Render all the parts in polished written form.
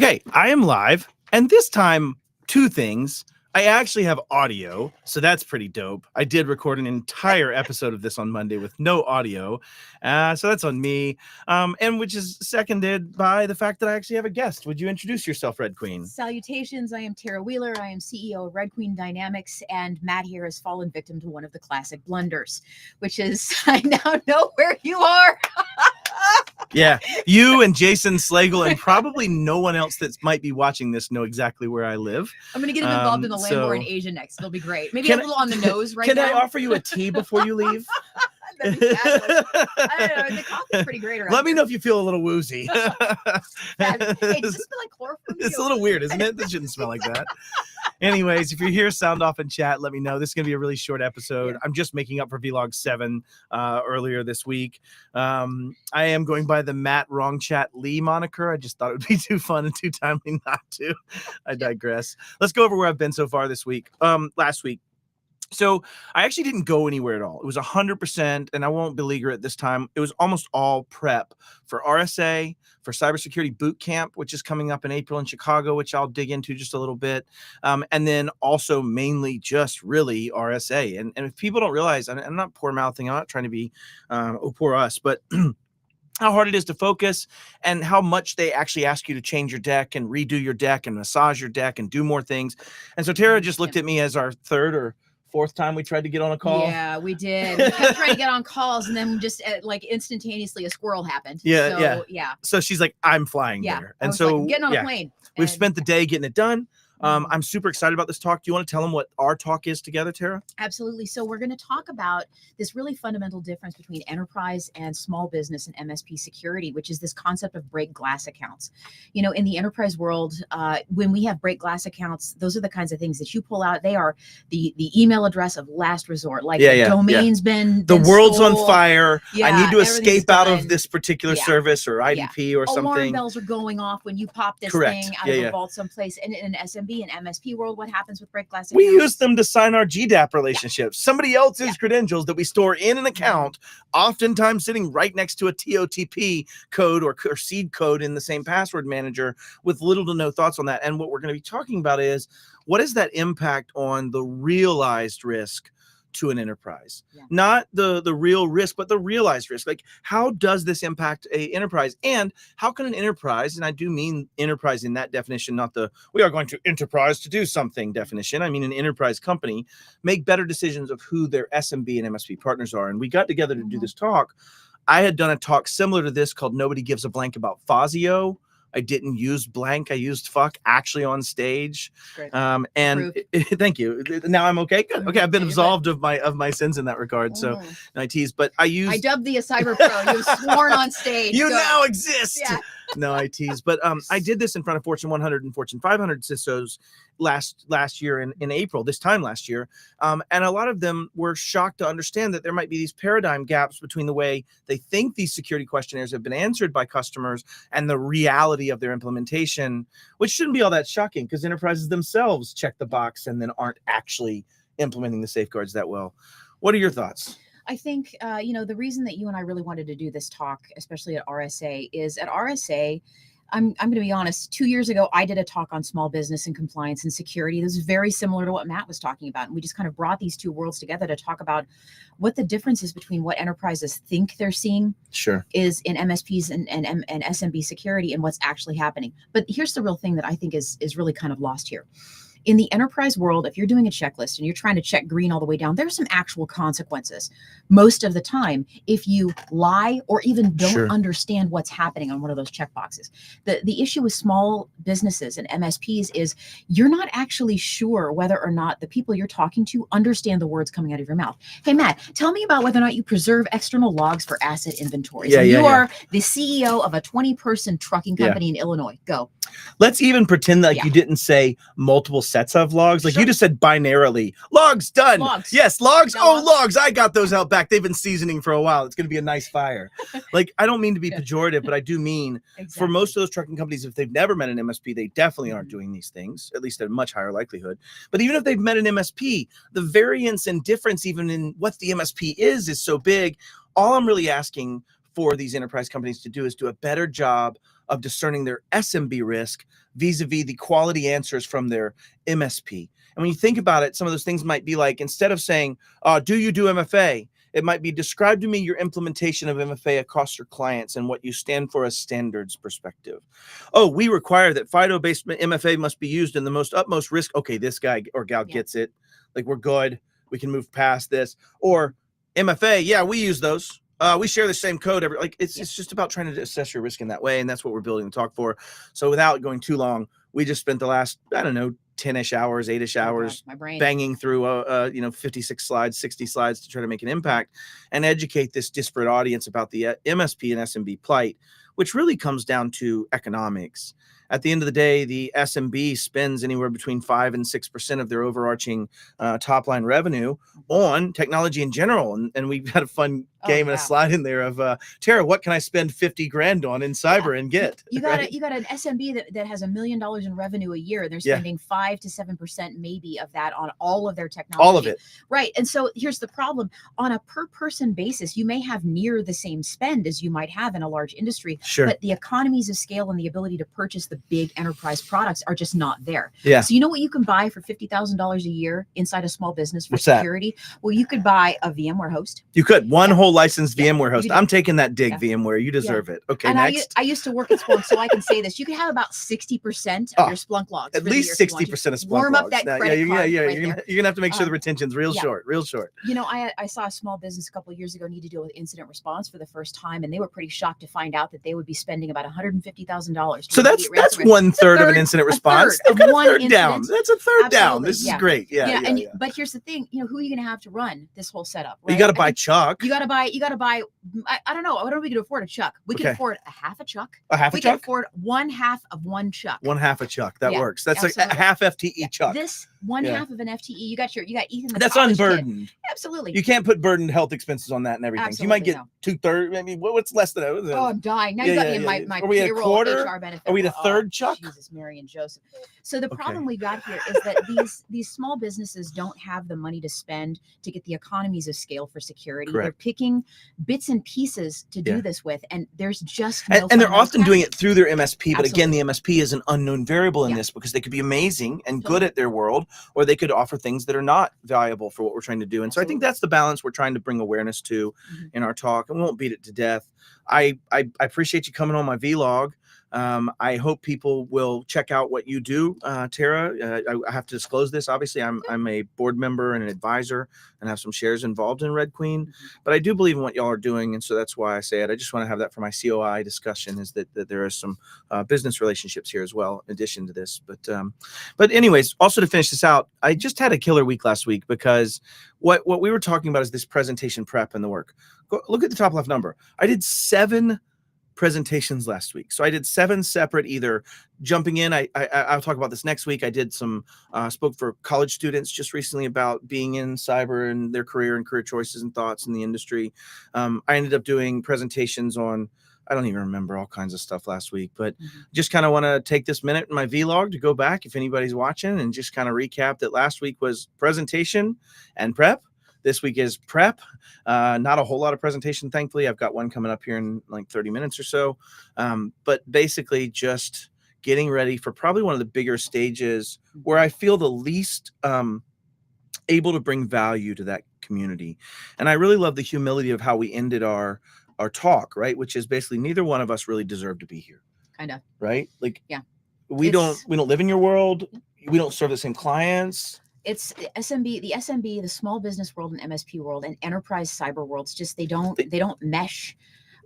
Okay, I am live, and this time, two things. I actually have audio, so that's pretty dope. I did record an entire episode of this on Monday with no audio, so that's on me, and which is seconded by the fact that I actually have a guest. Would you introduce yourself, Red Queen? Salutations, I am Tara Wheeler. I am CEO of Red Queen Dynamics, and Matt here has fallen victim to one of the classic blunders, which is I now know where you are. Yeah, you and Jason Slagle and probably no one else that might be watching this know exactly where I live. I'm going to get him involved in the Lambo in Asia next. It'll be great. Maybe a little on the nose right now. Can I offer you a tea before you leave? That'd be fabulous. I don't know. The coffee's pretty great around Let me here. know if you feel a little woozy. Hey, does this smell like chloroform? It's a little weird, isn't it? This shouldn't smell like that. Anyways, if you're here, sound off in chat. Let me know. This is going to be a really short episode. Yeah. I'm just making up for Vlog 7 earlier this week. I am going by the Matt Wrong Chat Lee moniker. I just thought it would be too fun and too timely not to. I digress. Let's go over where I've been so far this week. Last week. So I actually didn't go anywhere at all. It was 100%, and I won't beleaguer it this time. It was almost all prep for RSA, for cybersecurity boot camp, which is coming up in April in Chicago, which I'll dig into just a little bit. And then also mainly just really RSA. And if people don't realize, I'm not poor mouthing, I'm not trying to be, poor us, but how hard it is to focus and how much they actually ask you to change your deck and redo your deck and massage your deck and do more things. And so Tara just looked at me as our third or fourth time we tried to get on a call. Yeah, we did. We kept trying to get on calls, and then just like instantaneously a squirrel happened. Yeah. Yeah. So she's like, I'm flying there. And so like, getting on a plane. We've spent the day getting it done. I'm super excited about this talk. Do you want to tell them what our talk is together, Tara? Absolutely. So we're going to talk about this really fundamental difference between enterprise and small business and MSP security, which is this concept of break glass accounts. You know, in the enterprise world, when we have break glass accounts, those are the kinds of things that you pull out. They are the email address of last resort. Like the domain's been world's stole. on fire. Yeah, I need to escape out of this particular service or IDP or something. Alarm bells are going off when you pop this thing out of a vault someplace. And in an SMB and MSP world, what happens with break glass accounts? We use them to sign our GDAP relationships. Somebody else's credentials that we store in an account, oftentimes sitting right next to a TOTP code or seed code in the same password manager with little to no thoughts on that. And what we're going to be talking about is, what is that impact on the realized risk to an enterprise? Not the real risk, but the realized risk. Like, how does this impact a enterprise? And how can an enterprise, and I do mean enterprise in that definition, not the we are going to enterprise to do something definition. I mean an enterprise company, make better decisions of who their SMB and MSP partners are. And we got together to do this talk. I had done a talk similar to this called Nobody Gives a Blank about Fazio. I didn't use blank. I used fuck actually on stage. And thank you. Now I'm okay. Good. Okay. I've been absolved of my sins in that regard. So no, I tease, but I dubbed the cyber pro. You sworn on stage. You now exist. Yeah. No, I tease, but I did this in front of Fortune 100 and Fortune 500 CISOs last year in April, this time last year. And a lot of them were shocked to understand that there might be these paradigm gaps between the way they think these security questionnaires have been answered by customers and the reality of their implementation, which shouldn't be all that shocking because enterprises themselves check the box and then aren't actually implementing the safeguards that well. What are your thoughts? I think, the reason that you and I really wanted to do this talk, especially at RSA, is at RSA, I'm going to be honest, 2 years ago, I did a talk on small business and compliance and security. This is very similar to what Matt was talking about. And we just kind of brought these two worlds together to talk about what the difference is between what enterprises think they're seeing is in MSPs and SMB security and what's actually happening. But here's the real thing that I think is really kind of lost here. In the enterprise world, if you're doing a checklist and you're trying to check green all the way down, there's some actual consequences. Most of the time, if you lie or even don't understand what's happening on one of those checkboxes. The issue with small businesses and MSPs is you're not actually sure whether or not the people you're talking to understand the words coming out of your mouth. Hey, Matt, tell me about whether or not you preserve external logs for asset inventories. You are the CEO of a 20-person trucking company in Illinois. Go. Let's even pretend like you didn't say multiple sets of logs. Like you just said binarily. Logs done. Logs. Yes, logs. Oh, logs. I got those out back. They've been seasoning for a while. It's going to be a nice fire. Like, I don't mean to be pejorative, but I do mean for most of those trucking companies, if they've never met an MSP, they definitely aren't doing these things, at least at a much higher likelihood. But even if they've met an MSP, the variance and difference even in what the MSP is so big. All I'm really asking for these enterprise companies to do is do a better job of discerning their SMB risk vis-a-vis the quality answers from their MSP. And when you think about it, some of those things might be like, instead of saying, do you do MFA? It might be, describe to me your implementation of MFA across your clients and what you stand for as standards perspective. Oh, we require that FIDO-based MFA must be used in the most utmost risk. Okay, this guy or gal gets it. Like, we're good. We can move past this. Or MFA, yeah, we use those. We share the same code. It's just about trying to assess your risk in that way. And that's what we're building the talk for. So without going too long, we just spent the last, 10-ish hours, 8-ish hours banging through 56 slides, 60 slides to try to make an impact and educate this disparate audience about the MSP and SMB plight, which really comes down to economics. At the end of the day, the SMB spends anywhere between 5 and 6% of their overarching top line revenue on technology in general. And we've had a fun game and a slide in there of Tara, what can I spend 50 grand on in cyber and get? You got an SMB that has $1 million in revenue a year. They're spending 5 to 7% maybe of that on all of their technology. All of it. Right. And so here's the problem. On a per person basis, you may have near the same spend as you might have in a large industry. Sure. But the economies of scale and the ability to purchase the big enterprise products are just not there. Yeah. So you know what you can buy for $50,000 a year inside a small business for What's that? security? Well, you could buy a VMware host. You could. One whole licensed VMware host. I'm taking that dig, VMware. You deserve it. Okay, and next. I used to work at Splunk, so I can say this. You could have about 60% of your Splunk logs. At least 60% of Splunk warm logs. up that credit card You're right going to have to make sure the retention's real short. You know, I saw a small business a couple of years ago need to deal with incident response for the first time, and they were pretty shocked to find out that they would be spending about $150,000. So that's 1/3 of an incident response. Of one third down. That's a third down. This is great. But here's the thing, who are you going to have to run this whole setup? Right? You got to buy Chuck. You got to buy. I don't know. What are we going to afford a Chuck? We can afford a half a Chuck. A half a Chuck? We can afford one half of one Chuck. One half a Chuck. That works. That's like a half FTE Chuck. This one half of an FTE. You got Ethan. That's unburdened. Absolutely. You can't put burdened health expenses on that and everything. Absolutely, you might get 2/3. I mean, what's less than that? Oh, I'm dying. Now you got me in my Are we at a payroll quarter? HR benefit. Are we at a third Chuck? Jesus, Mary and Joseph. So the problem we got here is that these small businesses don't have the money to spend to get the economies of scale for security. Correct. They're picking bits and pieces to do this with, and there's just no and they're often doing it through their MSP. But Absolutely. Again, the MSP is an unknown variable in this because they could be amazing and good at their world, or they could offer things that are not valuable for what we're trying to do. And so I think that's the balance we're trying to bring awareness to in our talk, and we won't beat it to death. I appreciate you coming on my vlog. I hope people will check out what you do, Tara. I have to disclose this. Obviously, I'm a board member and an advisor and have some shares involved in Red Queen, but I do believe in what y'all are doing. And so that's why I say it. I just want to have that for my COI discussion, is that there is some business relationships here as well, in addition to this. But anyways, also to finish this out, I just had a killer week last week because what we were talking about is this presentation prep and the work. Go look at the top left number. I did 7 presentations last week. So I did 7 separate, either jumping in. I'll talk about this next week. I did some, spoke for college students just recently about being in cyber and their career and career choices and thoughts in the industry. I ended up doing presentations on, I don't even remember, all kinds of stuff last week, but just kind of want to take this minute in my vlog to go back, if anybody's watching, and just kind of recap that last week was presentation and prep. This week is prep. Not a whole lot of presentation, thankfully. I've got one coming up here in like 30 minutes or so. But basically just getting ready for probably one of the bigger stages where I feel the least able to bring value to that community. And I really love the humility of how we ended our talk, right? Which is basically neither one of us really deserve to be here. Kind of. Right? Like, we don't live in your world. We don't serve the same clients. It's SMB, the small business world and MSP world and enterprise cyber worlds. Just they don't mesh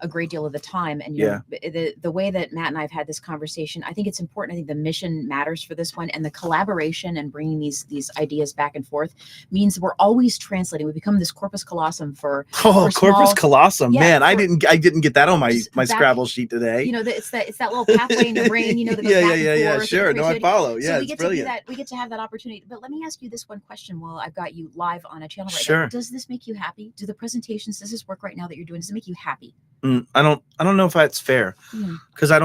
a great deal of the time. And you know, the way that Matt and I have had this conversation, I think it's important. I think the mission matters for this one, and the collaboration and bringing these ideas back and forth means we're always translating. We become this corpus callosum for corpus callosum. Man, I didn't get that on my Scrabble sheet today. You know, it's that little pathway in the brain. You know, that goes back and forth. Sure. No, I follow. So it's brilliant. We get to have that opportunity. But let me ask you this one question while I've got you live on a channel right now. Does this make you happy? Do the presentations, does this work right now that you're doing, does it make you happy? I don't know if that's fair, because I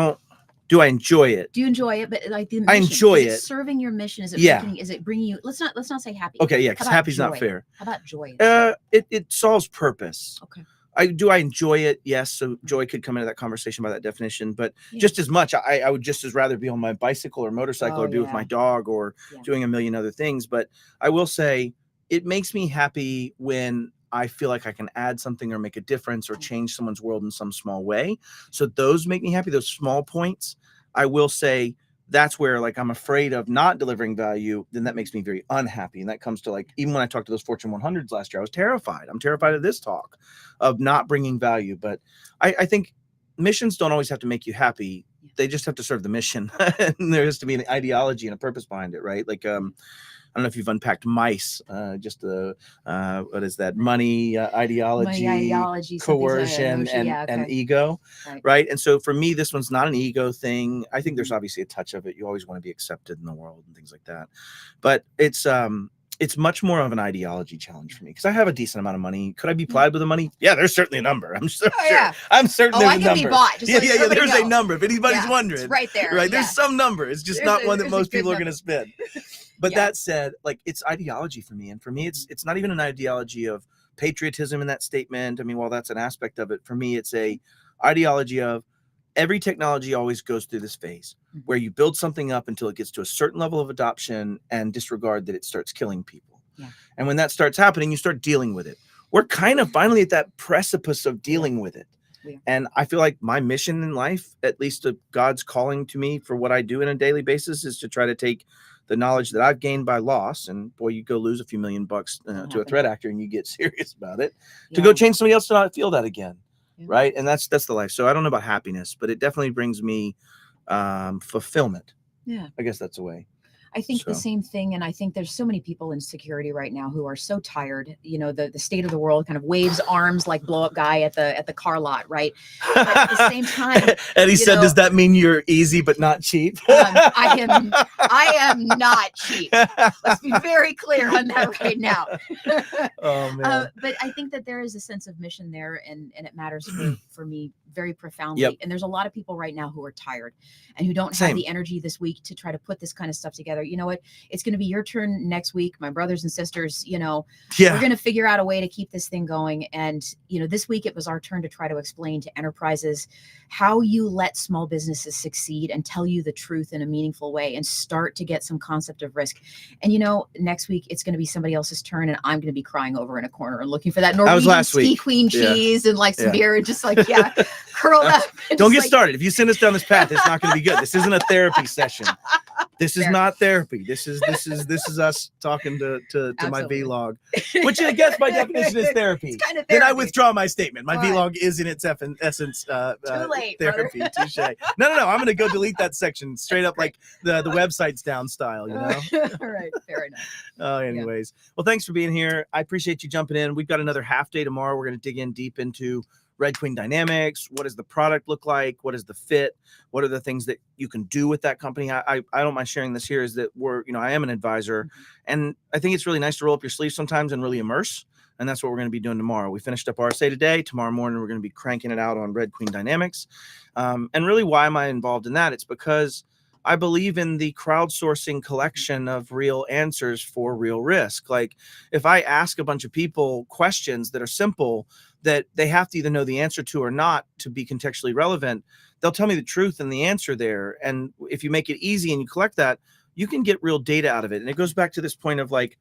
enjoy it. Do you enjoy it? But like the mission, I enjoy it. Serving your mission, is it is it bringing you, let's not say happy. Okay, yeah, because happy's not fair. How about joy? It solves purpose. Okay. I enjoy it? Yes. So joy could come into that conversation by that definition, but Yeah. just as much, I would just as rather be on my bicycle or motorcycle or be with my dog or doing a million other things. But I will say it makes me happy when I feel like I can add something or make a difference or change someone's world in some small way. So those make me happy. Those small points, I will say, that's where like I'm afraid of not delivering value, then that makes me very unhappy. And that comes to like, even when I talked to those Fortune 100s last year, I was terrified. I'm terrified of this talk of not bringing value. But I think missions don't always have to make you happy. They just have to serve the mission. And there has to be an ideology and a purpose behind it, right? Like, I don't know if you've unpacked MICE, just the what is that? Money, ideology, coercion, and ego, right? And so for me, this one's not an ego thing. I think there's obviously a touch of it. You always want to be accepted in the world and things like that, but it's much more of an ideology challenge for me because I have a decent amount of money. Could I be plied with the money? Yeah, there's certainly a number. I'm sure. I'm certain there's a number. Be bought, just there's a number. If anybody's wondering, it's right there. Right, there's some number. It's just not one that most people are going to spend. But that said, like it's ideology for me. And for me, it's not even an ideology of patriotism in that statement. I mean, while that's an aspect of it, for me, it's a ideology of every technology always goes through this phase where you build something up until it gets to a certain level of adoption and disregard that it starts killing people. Yeah. And when that starts happening, you start dealing with it. We're kind of finally at that precipice of dealing with it. Yeah. And I feel like my mission in life, at least God's calling to me for what I do on a daily basis, is to try to take the knowledge that I've gained by loss, and boy, you go lose a few $1 million to a threat actor and you get serious about it, to go change somebody else to not feel that again. Yeah. Right. And that's the life. So I don't know about happiness, but it definitely brings me fulfillment. Yeah. I guess that's a way. I think the same thing. And I think there's so many people in security right now who are so tired. You know, the state of the world kind of waves arms like blow up guy at the car lot. Right. But at the same time, Eddie said, does that mean you're easy but not cheap? I am not cheap. Let's be very clear on that right now. Oh, man. But I think that there is a sense of mission there, and it matters for me very profoundly. Yep. And there's a lot of people right now who are tired and who don't have the energy this week to try to put this kind of stuff together. You know what? It's going to be your turn next week, my brothers and sisters. You know, we're going to figure out a way to keep this thing going. And, you know, this week it was our turn to try to explain to enterprises how you let small businesses succeed and tell you the truth in a meaningful way and start to get some concept of risk. And, you know, next week it's going to be somebody else's turn and I'm going to be crying over in a corner and looking for that Norwegian ski queen cheese and like some beer and just like, curled up. Don't get started. If you send us down this path, it's not going to be good. This isn't a therapy session. This is not therapy. This is us talking to my vlog, which I guess by definition is therapy. It's kind of therapy. Then I withdraw my statement. My vlog is in its essence too late, therapy. Touche. No. I'm going to go delete that section straight up, like the website's down style. You know. All right. Fair enough. Anyways, well, thanks for being here. I appreciate you jumping in. We've got another half day tomorrow. We're going to dig in deep into Red Queen Dynamics. What does the product look like? What is the fit? What are the things that you can do with that company? I don't mind sharing this here, is that I am an advisor, and I think it's really nice to roll up your sleeves sometimes and really immerse. And that's what we're going to be doing tomorrow. We finished up RSA today. Tomorrow morning, we're going to be cranking it out on Red Queen Dynamics. And really, why am I involved in that? It's because I believe in the crowdsourcing collection of real answers for real risk. Like if I ask a bunch of people questions that are simple, that they have to either know the answer to or not to be contextually relevant, they'll tell me the truth and the answer there. And if you make it easy and you collect that, you can get real data out of it. And it goes back to this point of like,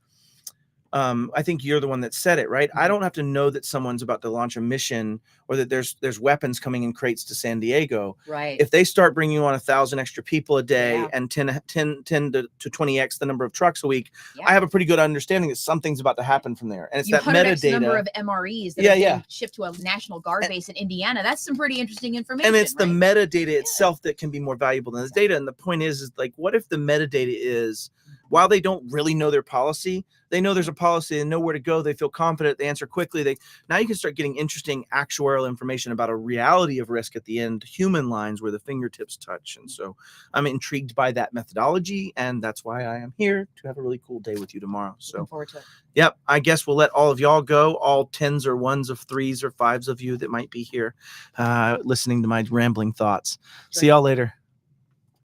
I think you're the one that said it, right? I don't have to know that someone's about to launch a mission or that there's weapons coming in crates to San Diego. Right. If they start bringing on 1,000 extra people a day and 10 to 20x the number of trucks a week, I have a pretty good understanding that something's about to happen from there. And it's that metadata. Number of MREs that are being shipped to a National Guard base in Indiana. That's some pretty interesting information. And it's the metadata itself that can be more valuable than the data. And the point is like, what if the metadata is, while they don't really know their policy, they know there's a policy and know where to go. They feel confident. They answer quickly. Now you can start getting interesting actuarial information about a reality of risk at the end, human lines where the fingertips touch. And so I'm intrigued by that methodology. And that's why I am here to have a really cool day with you tomorrow. So looking forward to it. Yep. I guess we'll let all of y'all go, all 10s or 1s of 3s or 5s of you that might be here listening to my rambling thoughts. See y'all later.